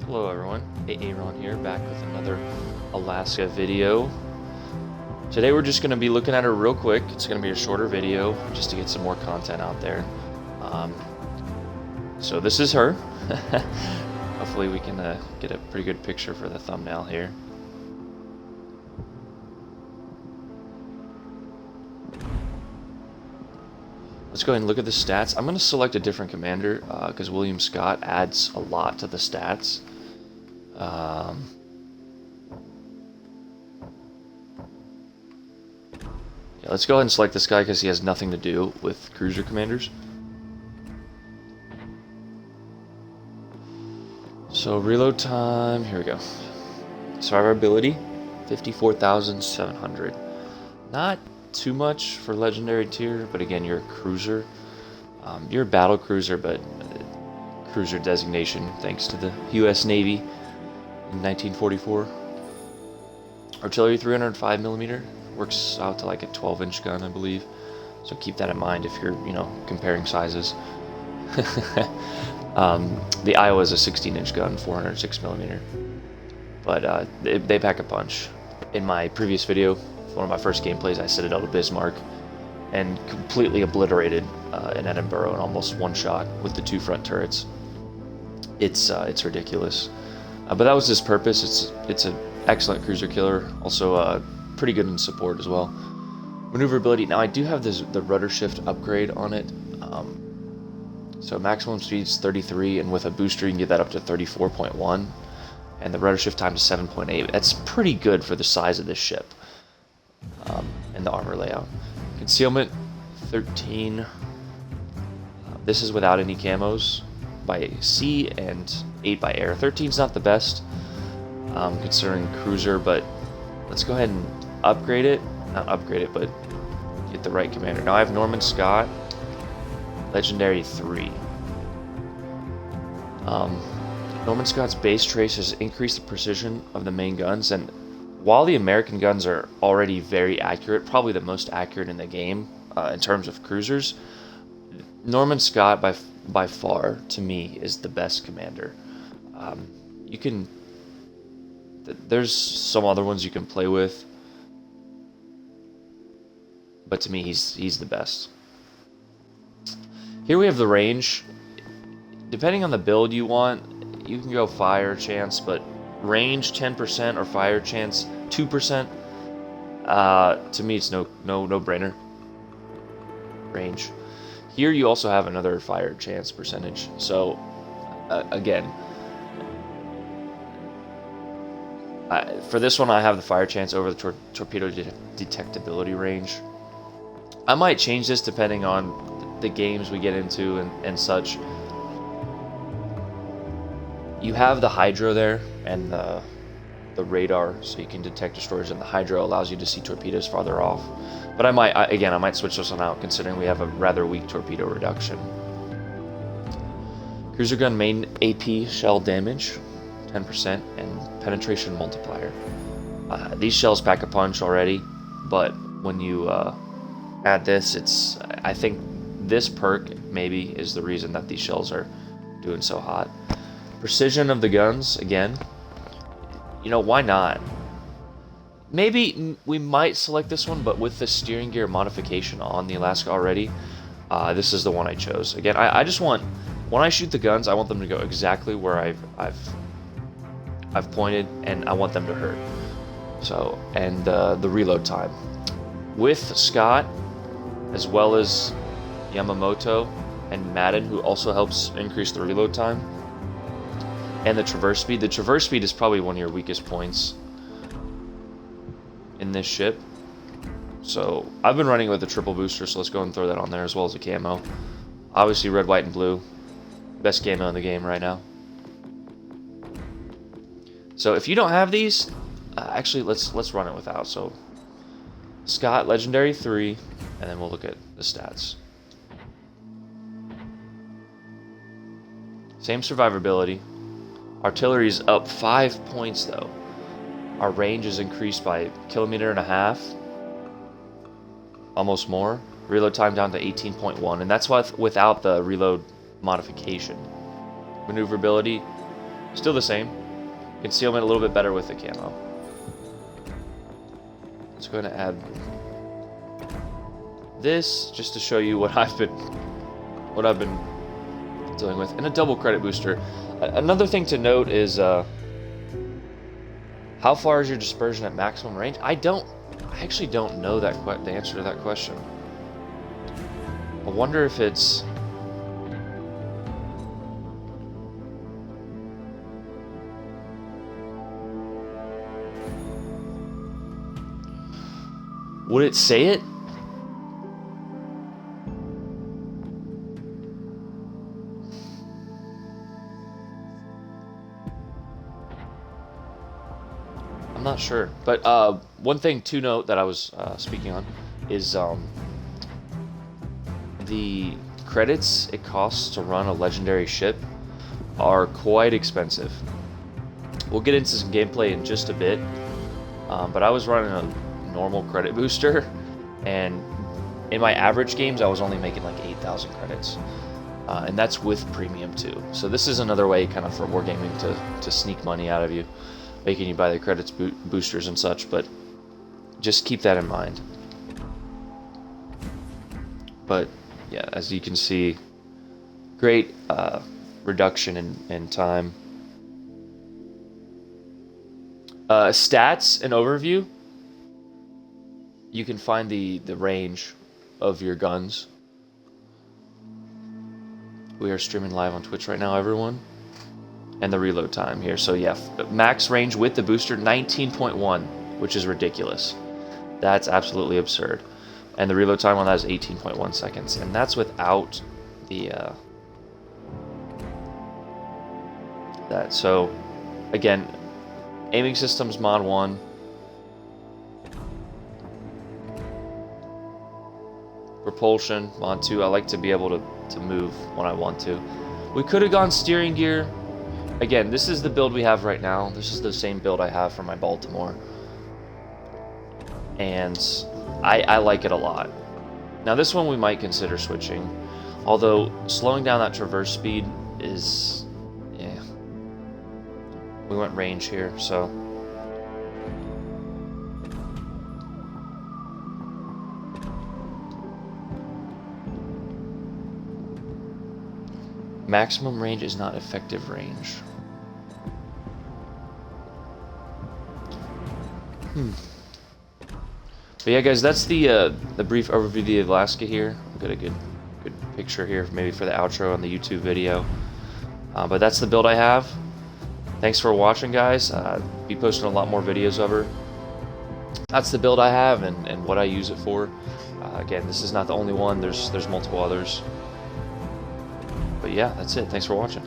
Hello everyone, Aaron here, back with another Alaska video. Today we're just going to be looking at her real quick. It's going to be a shorter video, just to get some more content out there. So this is her. Hopefully we can get a pretty good picture for the thumbnail here. Let's go ahead and look at the stats. I'm going to select a different commander because William Scott adds a lot to the stats. Yeah, let's go ahead and select this guy because he has nothing to do with cruiser commanders. So reload time, here we go. Survivability, 54,700. Not too much for legendary tier, but again, you're a cruiser. You're a battle cruiser, but cruiser designation thanks to the US Navy in 1944. Artillery 305 millimeter works out to like a 12-inch gun, I believe. So keep that in mind if you're, comparing sizes. The Iowa is a 16-inch gun, 406 millimeter. But they pack a punch. In my previous video, one of my first gameplays, I set it out to Bismarck and completely obliterated in Edinburgh in almost one shot with the two front turrets. It's ridiculous. But that was his purpose. It's an excellent cruiser killer. Also pretty good in support as well. Maneuverability. Now I do have the rudder shift upgrade on it. So maximum speed's 33, and with a booster you can get that up to 34.1, and the rudder shift time is 7.8. That's pretty good for the size of this ship. And the armor layout. Concealment 13. This is without any camos by sea and 8 by air. 13's not the best considering cruiser, but let's go ahead and upgrade it. Not upgrade it, but get the right commander. Now I have Norman Scott, Legendary 3. Norman Scott's base trace has increased the precision of the main guns, and while the American guns are already very accurate, probably the most accurate in the game in terms of cruisers, Norman Scott by far, to me, is the best commander. There's some other ones you can play with, but to me, he's the best. Here we have the range. Depending on the build you want, you can go fire chance, but range 10% or fire chance 2%. To me, it's no brainer. Range. Here you also have another fire chance percentage. So again, for this one, I have the fire chance over the torpedo detectability range. I might change this depending on the games we get into and such. You have the hydro there and the radar, so you can detect destroyers, and the hydro allows you to see torpedoes farther off. But I might switch this one out considering we have a rather weak torpedo reduction. Cruiser gun main AP shell damage 10% and penetration multiplier. These shells pack a punch already, but when you add this, I think this perk maybe is the reason that these shells are doing so hot. Precision of the guns, again, why not? Maybe we might select this one, but with the steering gear modification on the Alaska already, this is the one I chose. Again, I just want, when I shoot the guns, I want them to go exactly where I've pointed, and I want them to hurt. So, and the reload time. With Scott, as well as Yamamoto and Madden, who also helps increase the reload time, and the traverse speed. The traverse speed is probably one of your weakest points in this ship. So I've been running with a triple booster, so let's go and throw that on there as well as a camo. Obviously red, white, and blue. Best camo in the game right now. So if you don't have these, actually let's run it without. So Scott, Legendary 3, and then we'll look at the stats. Same survivability. Artillery is up 5 points though. Our range is increased by 1.5 kilometers, almost more. Reload time down to 18.1, and that's without the reload modification. Maneuverability Still the same. Concealment a little bit better with the camo. Let's go ahead and add this just to show you what I've been dealing with. And a double credit booster. Another thing to note is how far is your dispersion at maximum range? I actually don't know the answer to that question. I wonder if it's... Would it say it? I'm not sure. But one thing to note that I was speaking on is the credits it costs to run a legendary ship are quite expensive. We'll get into some gameplay in just a bit, but I was running a normal credit booster, and in my average games I was only making like 8,000 credits, and that's with premium too. So this is another way kind of for wargaming to sneak money out of you, making you buy the credits boosters and such, but just keep that in mind. But yeah, as you can see, great reduction in time. Stats and overview. You can find the range of your guns. We are streaming live on Twitch right now, everyone. And the reload time here. So yeah, max range with the booster, 19.1, which is ridiculous. That's absolutely absurd. And the reload time on that is 18.1 seconds. And that's without the... that. So, again, aiming systems mod 1. Propulsion, mod 2. I like to be able to move when I want to. We could have gone steering gear. Again, this is the build we have right now. This is the same build I have for my Baltimore. And I like it a lot. Now this one we might consider switching. Although, slowing down that traverse speed is... yeah. We went range here, so... Maximum range is not effective range. But yeah, guys, that's the brief overview of the Alaska here. I've got a good picture here, maybe for the outro on the YouTube video. But that's the build I have. Thanks for watching, guys. Be posting a lot more videos of her. That's the build I have and what I use it for. Again, this is not the only one. There's multiple others. But yeah, that's it. Thanks for watching.